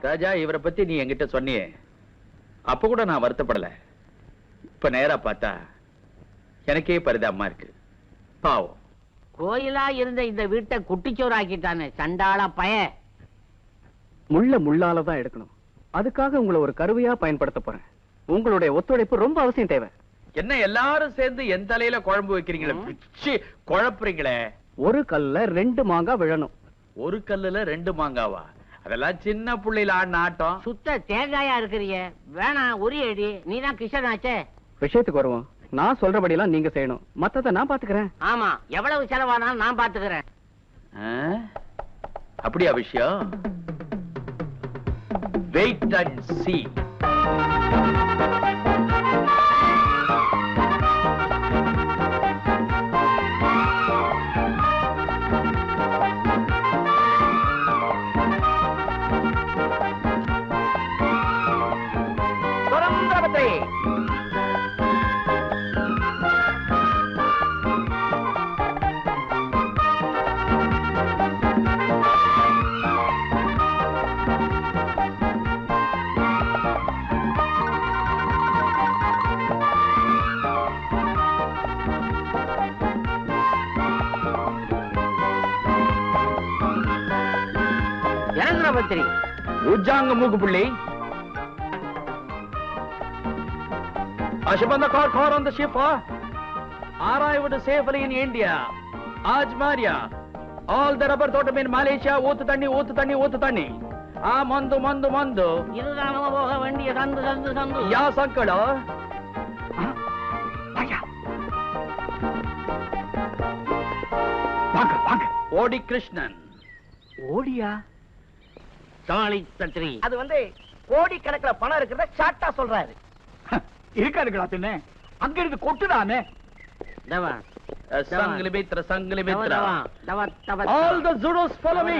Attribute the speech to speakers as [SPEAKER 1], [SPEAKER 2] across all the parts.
[SPEAKER 1] ராஜா, இவரை பத்தி நீ என்கிட்ட சொன்னியே, அப்ப கூட நான் வருத்தப்படல. இப்ப நேரா பார்த்தா எனக்கே பரிதாபமா இருக்கு. பாவம்.
[SPEAKER 2] கோயிலா இருந்த இந்த வீட்டை குட்டிச்சோறு ஆக்கிட்டானே சண்டாள பய.
[SPEAKER 3] முள்ள முள்ளாலதான் எடுக்கணும். அதுக்காக உங்களை ஒரு கருவியா பயன்படுத்த போறேன். உங்களுடைய ஒத்துழைப்பு ரொம்ப அவசியம் தேவை.
[SPEAKER 1] என்ன எல்லாரும் சேர்ந்து என் தலையில குழம்பு வைக்கிறீங்களே, பிச்சு குழப்புறீங்களே.
[SPEAKER 3] ஒரு கல்ல 2 மாங்காய் விழணும்.
[SPEAKER 1] ஒரு கல்லுல 2 மாங்காவா? அதெல்லாம் சின்ன புள்ளையில ஆடின ஆட்டம்.
[SPEAKER 2] சுத்த தேங்காயா இருக்கிறிய. வேணாம், உரி அடி. நீதான் கிருஷ்ணனாச்சே.
[SPEAKER 3] விஷயத்துக்கு வருவோம். நான் சொல்றபடி எல்லாம் நீங்க செய்யணும். மத்தத நான் பாத்துக்கிறேன்.
[SPEAKER 2] ஆமா, எவ்வளவு செலவானாலும் நான் பாத்துக்கிறேன்.
[SPEAKER 1] அப்படியா விஷயம்? வெயிட் அண்ட் சீ. உஜாங்க மூக்கு புள்ளி. Ashbanda car on the ship. Arrived safely in India. Aaj Maria. All the rubber taught in Malaysia. Otu tani. Ah, mandu.
[SPEAKER 2] Irudana போக வேண்டிய சந்து.
[SPEAKER 1] Ya sankala. வாங்க. ஓடி கிருஷ்ணன்.
[SPEAKER 3] ஓடியா?
[SPEAKER 2] தாளி தத்ரி.
[SPEAKER 4] அது கோடி கணக்குல பணம் இருக்கிறத ஷார்ட்டா சொல்றாரு.
[SPEAKER 3] இருக்காதுங்களா பின்ன? அங்க இருந்து கொட்டுதானே.
[SPEAKER 2] தவா
[SPEAKER 1] சங்கிலி மித்ரா.
[SPEAKER 2] தவா.
[SPEAKER 1] All the Zulus follow me.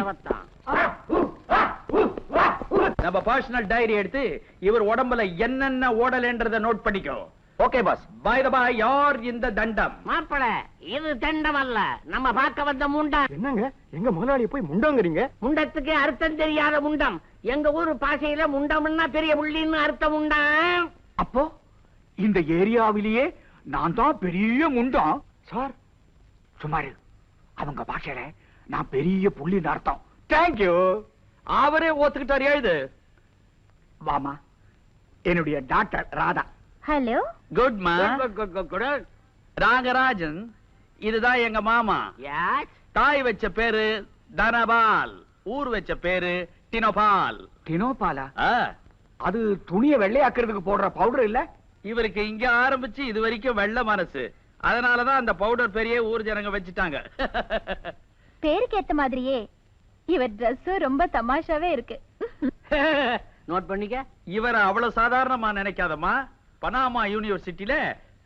[SPEAKER 1] நம்ம பர்சனல் டைரி எடுத்து இவர் உடம்புல என்னென்ன ஓடலன்றத நோட் பண்ணிக்கோ. Okay boss. By the by, யார் இந்த தண்டம்?
[SPEAKER 2] மாப்பிள, இது தண்டம் அல்ல, நம்ம பார்க்க வந்த முண்டம்.
[SPEAKER 3] என்னங்க எங்க முதலாளிய போய் முண்டங்கறீங்க?
[SPEAKER 2] முண்டத்துக்கு அர்த்தம் தெரியாத முண்டம். எங்க ஊரு பாஷையில முண்டம்னா பெரிய புள்ளின்னு அர்த்தம். முண்டம்.
[SPEAKER 3] அப்போ இந்த ஏரியாவிலேயே நான் தான் பெரிய முண்டம். சார் சுமாரு, அவங்க பாஷையில நான் பெரிய புள்ளின்னு அர்த்தம். தேங்க்யூ.
[SPEAKER 1] அவரே ஒத்துக்கிட்டார். எழுது.
[SPEAKER 3] வாமா, என்னுடைய டாக்டர் ராதா.
[SPEAKER 5] ஹலோ.
[SPEAKER 1] குட் மா. ராங்கராஜன், இதுதான் எங்க மாமா.
[SPEAKER 2] யார்?
[SPEAKER 1] தாய் வச்ச பேரு தனபால், ஊர் வச்ச பேரு டினோபால்.
[SPEAKER 3] டினோபாலா? அது துணியை வெள்ளையாக்குறதுக்கு போடுற பவுடர் இல்ல?
[SPEAKER 1] இவருக்கு இங்க ஆரம்பிச்சு இது வரைக்கும் வெள்ள மனசு. அதனாலதான் அந்த பவுடர் பெரிய ஊர் ஜனங்க வச்சுட்டாங்க.
[SPEAKER 5] பேருக்கு ஏத்த மாதிரியே இவர் Dress ரொம்ப தமாஷாவே இருக்கு.
[SPEAKER 2] நோட் பண்ணிக்க.
[SPEAKER 1] இவர அவ்வளவு சாதாரணமா நினைக்காதம்மா. பனாமா யூனிவர்சிட்டியில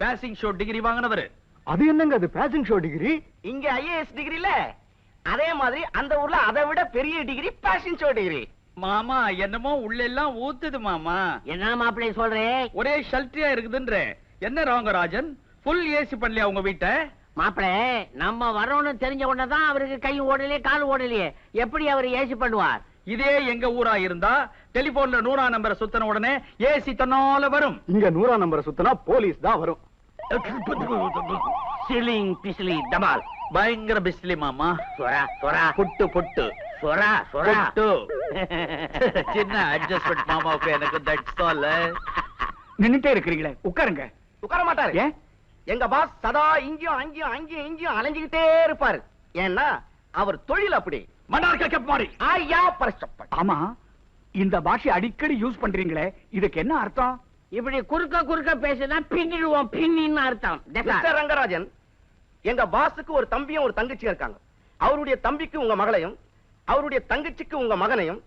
[SPEAKER 1] பாசிங் ஷோ டிகிரி வாங்கினவர்.
[SPEAKER 3] அது என்னங்க அது பாசிங் ஷோ டிகிரி?
[SPEAKER 4] இங்க ஐஏஎஸ் டிகிரில அதே மாதிரி அந்த ஊர்ல அதை விட பெரிய டிகிரி பாசிங் ஷோ டிகிரி.
[SPEAKER 1] மாமா என்னமோ உள்ள எல்லாம் ஊத்துது மாமா.
[SPEAKER 2] என்ன மாப்பிள்ளை சொல்றேன்?
[SPEAKER 1] ஒரே ஷல்ட்டியா இருக்குதுன்ற. என்ன ராங்கராஜன், ஃபுல் ஏசி பண்ணலையா உங்க வீட்டை?
[SPEAKER 2] மாப்பிள, நம்ம வரோன்னு தெரிஞ்ச உடனேதான் அவருக்கு கை ஓடலையே கால் ஓடலையே. எப்படி அவர் ஏசி பண்ணுவார்?
[SPEAKER 1] இதே எங்க ஊரா இருந்தா டெலிபோன்ல 100 நம்பரை சுத்தன உடனே ஏசி தன்னால வரும்.
[SPEAKER 3] இங்க 100 நம்பரை சுத்தனா போலீஸ் தான் வரும்.
[SPEAKER 2] சிலிங் பிஸ்லி டபால்.
[SPEAKER 1] பயங்கர பிஸ்லி மாமா.
[SPEAKER 2] சொரா
[SPEAKER 1] புட்டு
[SPEAKER 2] சொரா
[SPEAKER 1] புட்டு. சின்ன அட்ஜஸ்ட்மெண்ட் மாமாவுக்கு எனக்கு. That's all.
[SPEAKER 3] நின்னுட்டே இருக்கிறீங்களே, உட்காருங்க.
[SPEAKER 4] உட்கார மாட்டாரு.
[SPEAKER 3] ஏன்?
[SPEAKER 4] எங்க பாஸ் சதா இங்கேயும் அலைஞ்சுக்கிட்டே இருப்பாரு. ஏன்னா அவர் தொழில் அப்படி.
[SPEAKER 3] ஆமா, இந்த பாஷை அடிக்கடி யூஸ் பண்றீங்களே, இதுக்கு என்ன அர்த்தம்?
[SPEAKER 2] இப்படி குறுக்க பேசினா பின்னிடுவோம், பின்னின்னு அர்த்தம்.
[SPEAKER 4] மிஸ்டர் ரங்கராஜன், எங்க பாஸுக்கு ஒரு தம்பியும் ஒரு தங்கச்சியும் இருக்காங்க. அவருடைய தம்பிக்கு உங்க மகளையும், அவருடைய தங்கச்சிக்கு உங்க மகனையும்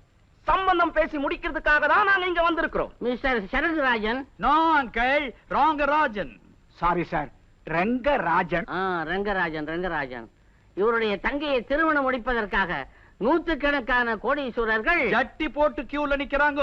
[SPEAKER 4] சம்பந்தம் பேசி முடிக்கிறதுக்காக தான் நாங்க இங்க வந்திருக்கிறோம்.
[SPEAKER 2] Mister Saranrajan.
[SPEAKER 1] No uncle, Rangarajan.
[SPEAKER 3] Sorry sir, Rangarajan.
[SPEAKER 2] Rangarajan. இவருடைய தங்கையை திருமணம் முடிப்பதற்காக நூற்றுக்கணக்கான கோடீஸ்வரர்கள்
[SPEAKER 1] ஜட்டி போட்டு கியூல நிக்கிறாங்க.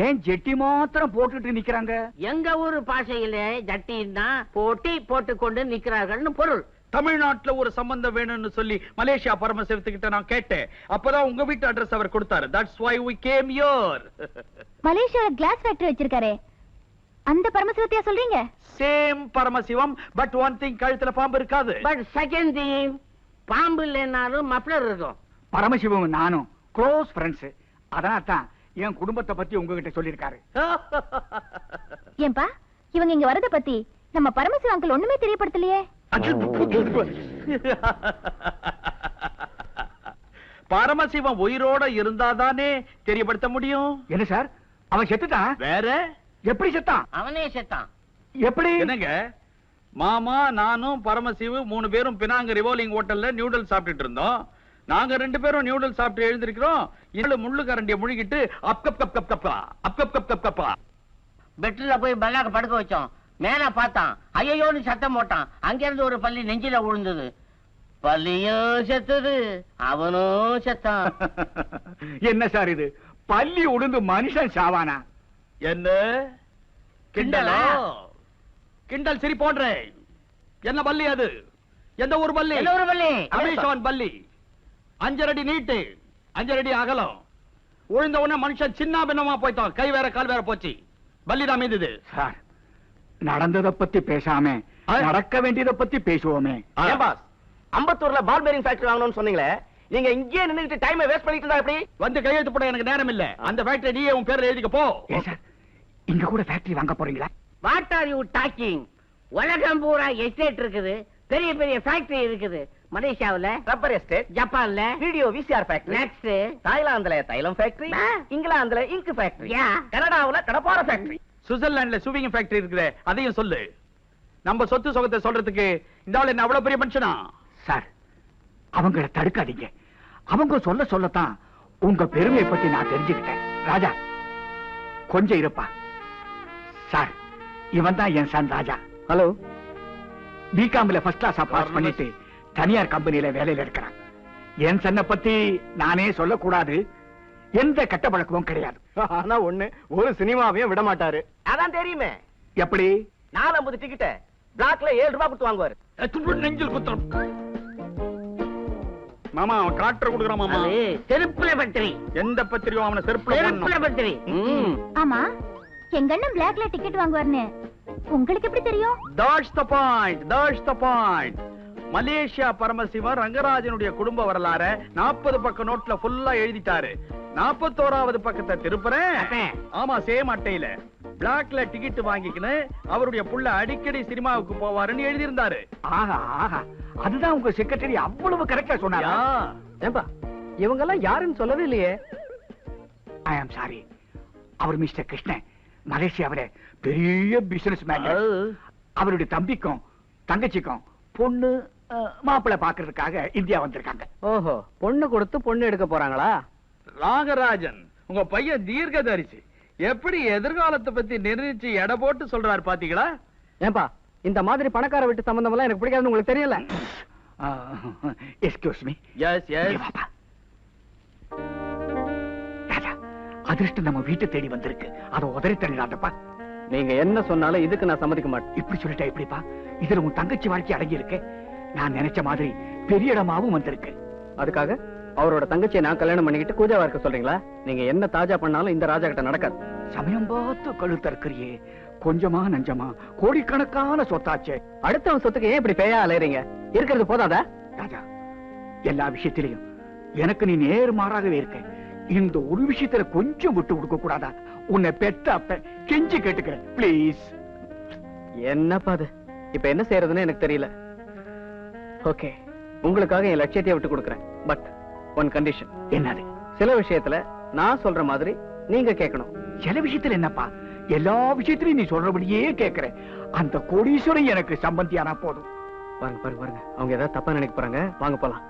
[SPEAKER 3] ஏன் ஜெட்டி மாத்திரம் போட்டுட்டு நிக்கிறாங்க?
[SPEAKER 2] எங்க ஊரு பாஷையிலே ஜட்டின்னா போட்டி போட்டுக்கொண்டு நிக்கிறார்கள்னு பொருள்.
[SPEAKER 1] தமிழ்நாட்டுல ஒரு சம்பந்தம் வேணும்னு சொல்லி மலேசியா பரமசிவத்துக்கிட்ட நான் கேட்டேன். அப்பதான் உங்க வீட்டு அட்ரஸ் அவர் கொடுத்தாரு. That's why we came here.
[SPEAKER 5] மலேசியால கிளாஸ் ஃபேக்டரி வச்சிருக்காரே, அந்த பரமசிவத்தையா சொல்றீங்க?
[SPEAKER 1] Same Paramasivam, but one thing, கழுத்துல பாம்பு இருக்காது.
[SPEAKER 2] பட் செகண்ட் திங், பாம்பு இல்லைன்னாலும் மப்ளர் இருக்கும்.
[SPEAKER 3] பரமசிவம் நானும் க்ளோஸ் ஃப்ரெண்ட்ஸ். அதனால தான் என் குடும்பத்தை பத்தி உங்ககிட்ட சொல்லியிருக்காரு.
[SPEAKER 5] ஏன்பா இவங்க இங்க வரத பத்தி நம்ம பரமசிவ அங்கிள் ஒண்ணுமே தெரியப்படுத்தலையே?
[SPEAKER 1] பரமசிவம் உயிரோட இருந்தாதானே தெரியப்படுத்த முடியும்.
[SPEAKER 3] என்ன சார், அவன் செத்துட்டான்?
[SPEAKER 1] வேற
[SPEAKER 3] எப்படி செத்தான்?
[SPEAKER 2] அவனே செத்தான்.
[SPEAKER 3] எப்படி?
[SPEAKER 1] என்னங்க, மாமா நானும் பரமசிவு 3 பேரும் பினாங்க ரிவால்விங் ஹோட்டல்ல நியூடல் சாப்பிட்டுட்டு இருந்தோம். நாங்க 2 பேரும் நியூடல் சாப்பிட்டு எழுந்திருக்கிறோம். இவளு முள்ளு கரண்டிய முழுகிட்டு அப் கப் கப் கப் கப்பா அப் கப் கப் கப் கப்பா.
[SPEAKER 2] பெட்ல போய் பல்லாக்க படுக்க வச்சோம். மேல பார்த்தான், ஐயோன்னு சத்தம் போட்டான். அங்க இருந்து ஒரு பள்ளி நெஞ்சில விழுந்தது. பள்ளியும் செத்துது, அவனும் செத்தான்.
[SPEAKER 3] என்ன சார் இது, பள்ளி உளுந்து மனுஷன் சாவானா?
[SPEAKER 1] என்ன கிண்டலா? கிண்டல் சரி போன்றேன். என்ன பள்ளி அது? எந்த ஊர் பள்ளி?
[SPEAKER 2] என்ன ஒரு பள்ளி?
[SPEAKER 1] அமேசான் பள்ளி. 5 அடி நீட்டு, 5 அடி அகலம். உழுந்த உடனே மனுஷன் சின்ன பின்னமா போய்தான். கை வேற கால் வேற போச்சு. பள்ளிதான் மீந்தது.
[SPEAKER 3] சார், நடந்ததை பத்தி பேசாம நடக்க வேண்டியதை பத்தி பேசுவோமே.
[SPEAKER 4] ஏன் பாஸ், அம்பத்தூர்ல பால் பேரிங் ஃபேக்டரி வாங்கணும்னு சொன்னீங்களே, நீங்க இங்கே நின்னுட்டு டைமை வேஸ்ட் பண்ணிட்டு இருந்தா எப்படி?
[SPEAKER 1] வந்து கையெழுத்து போட எனக்கு நேரம் இல்ல. அந்த ஃபேக்டரி நீயே உன் பேர்ல எழுதிக்க போ.
[SPEAKER 3] ஏன் சார், இங்க கூட ஃபேக்டரி வாங்க போறீங்களா?
[SPEAKER 2] What are you talking? உலகம் பூரா எஸ்டேட் இருக்குது, பெரிய பெரிய ஃபேக்டரி இருக்குது. மலேசியாவுல
[SPEAKER 4] ரப்பர் எஸ்டேட்,
[SPEAKER 2] ஜப்பான்ல
[SPEAKER 4] வீடியோ விசிஆர் ஃபேக்டரி,
[SPEAKER 2] நெக்ஸ்ட்
[SPEAKER 4] தாய்லாந்துல தைலம் ஃபேக்டரி, இங்கிலாந்துல இங்க் ஃபேக்டரி,
[SPEAKER 2] Yeah.
[SPEAKER 4] கனடாவுல கடப்பார ஃபேக்டரி,
[SPEAKER 1] சுவிட்சர்லாந்துல சூவிங் ஃபேக்டரி இருக்குது. அதையும் சொல்லு. நம்ம சொத்து சுகத்தை சொல்றதுக்கு இந்த ஆள் என்ன அவ்வளவு பெரிய மனுஷனா?
[SPEAKER 3] சார், அவங்கள தடுக்காதீங்க. அவங்க சொல்லத்தான் உங்க பெருமையை பத்தி நான் தெரிஞ்சுக்கிட்டேன். ராஜா, கொஞ்சம் இருப்பா. சார், இவன் தான் என் சன் ராஜா.
[SPEAKER 4] ஹலோ.
[SPEAKER 3] பிகாம்ல ஃபர்ஸ்ட் கிளாஸா பாஸ் பண்ணிட்டு தனியார் கம்பெனியில வேலையில இருக்கிறான். என் சன்னை பத்தி நானே சொல்லக்கூடாது. எந்த கெட்ட பழக்கமும் கிடையாது.
[SPEAKER 4] ஆனா ஒண்ணு, ஒரு சினிமாவையும் விட மாட்டாரு. அதான் தெரியுமே.
[SPEAKER 3] எப்படி?
[SPEAKER 4] 450 டிக்கெட் பிளாக்ல 7 ரூபாய் கொடுத்து வாங்குவாரு.
[SPEAKER 1] நெஞ்சில் குத்தம். மாமா அவன் காட்டுற கொடுக்குறான் மாமா.
[SPEAKER 2] அது செருப்புல பத்திரி.
[SPEAKER 1] எந்த பத்திரியும் அவனை செருப்புல
[SPEAKER 2] செருப்புல பத்திரி.
[SPEAKER 5] ஆமா, எங்க அண்ணன் பிளாக்ல டிக்கெட் வாங்குவார்னு உங்களுக்கு எப்படி தெரியும்?
[SPEAKER 1] That's the point. That's the point. Malaysia Paramasivam ரங்கராஜனுடைய குடும்ப வரலாற 40 பக்க நோட்ல ஃபுல்லா எழுதிட்டாரு. 41வது பக்கத்தை திருப்புறேன். ஆமா, சேம் அட்டையில பிளாக்ல டிக்கெட் வாங்கிக்கின்னு அவருடைய புள்ள அடிக்கடி சினிமாவுக்கு போவாருன்னு எழுதி இருந்தாரு.
[SPEAKER 3] ஆஹா ஆஹா, அதுதான் உங்க செக்ரட்டரி அவ்வளவு கரெக்டா சொன்னாரா?
[SPEAKER 4] ஏம்பா, இவங்க எல்லாம் யாருன்னு சொல்லவே இல்லையே.
[SPEAKER 3] I am sorry. அவர் மிஸ்டர் கிருஷ்ணன், மலேசியாவில பெரிய பிசினஸ் மேன். அவருடைய தம்பிக்கும் தங்கச்சிக்கும் பொண்ணு மாப்பிள்ளை பாக்குறதுக்காக இந்தியா வந்திருக்காங்க.
[SPEAKER 4] ஓஹோ, பொண்ணு கொடுத்து பொண்ணு எடுக்க போறாங்களா?
[SPEAKER 1] ராகராஜன் உங்க பையன் தீர்க்கதரிசி. எப்படி எதிர்காலத்தை பத்தி நிர்ணயிச்சு எடை போட்டு சொல்றாரு பாத்தீங்களா?
[SPEAKER 4] ஏன்பா, இந்த மாதிரி பணக்கார வீட்டு சம்பந்தம் எல்லாம் எனக்கு பிடிக்காதுன்னு உங்களுக்கு தெரியல?
[SPEAKER 3] Excuse me.
[SPEAKER 1] S S.
[SPEAKER 3] Raja, அதிர்ஷ்டம் நம்ம வீட்டை தேடி வந்திருக்கு. அதை உதறி தள்ளிடாதப்பா.
[SPEAKER 4] நீங்க என்ன சொன்னாலும் இதுக்கு நான் சம்மதிக்க மாட்டேன்.
[SPEAKER 3] இப்படி சொல்லிட்டா எப்படிப்பா? இதுல உன் தங்கச்சி வாழ்க்கை அடங்கி இருக்கு. நான் நினைச்ச மாதிரி பெரிய இடமாவும் வந்திருக்கு.
[SPEAKER 4] அதுக்காக அவரோட தங்கச்சியை நான் கல்யாணம் பண்ணிக்கிட்டு கூஜாவா இருக்க சொல்றீங்களா? நீங்க என்ன தாஜா பண்ணாலும் இந்த ராஜா கிட்ட நடக்காது.
[SPEAKER 3] சமயம் பார்த்து கழுத்தறுக்கிறியே, கொஞ்சமா நஞ்சமா கோடிக்கணக்கான சொத்தாச்சே.
[SPEAKER 4] அடுத்தவன் சொத்துக்கு ஏன் இப்படி பேயா அலையறீங்க? இருக்கிறது போதாதா?
[SPEAKER 3] ராஜா, எல்லா விஷயத்திலையும் எனக்கு நீ நேர்மாறாகவே இருக்க. இந்த ஒரு விஷயத்துல கொஞ்சம் விட்டு கொடுக்க கூடாதா? உன்னை பெத்த அப்ப கெஞ்சி கேட்டுக்கிறேன், பிளீஸ்.
[SPEAKER 4] என்னப்பா அது? இப்ப என்ன செய்யறதுன்னு எனக்கு தெரியல. ஓகே, உங்களுக்காக என் லட்சியத்தை விட்டு கொடுக்கறேன். But one condition.
[SPEAKER 3] என்னது?
[SPEAKER 4] சில விஷயத்துல நான் சொல்ற மாதிரி நீங்க கேட்கணும்.
[SPEAKER 3] சில விஷயத்துல என்னப்பா? எல்லா விஷயத்திலையும் நீ சொல்றபடியே கேட்கிறேன். அந்த கோடீஸ்வரன் எனக்கு சம்பந்தியானா போதும்.
[SPEAKER 4] பாருங்க பாருங்க பாருங்க, அவங்க ஏதாவது தப்பா நினைக்க போறாங்க. வாங்க போலாம்.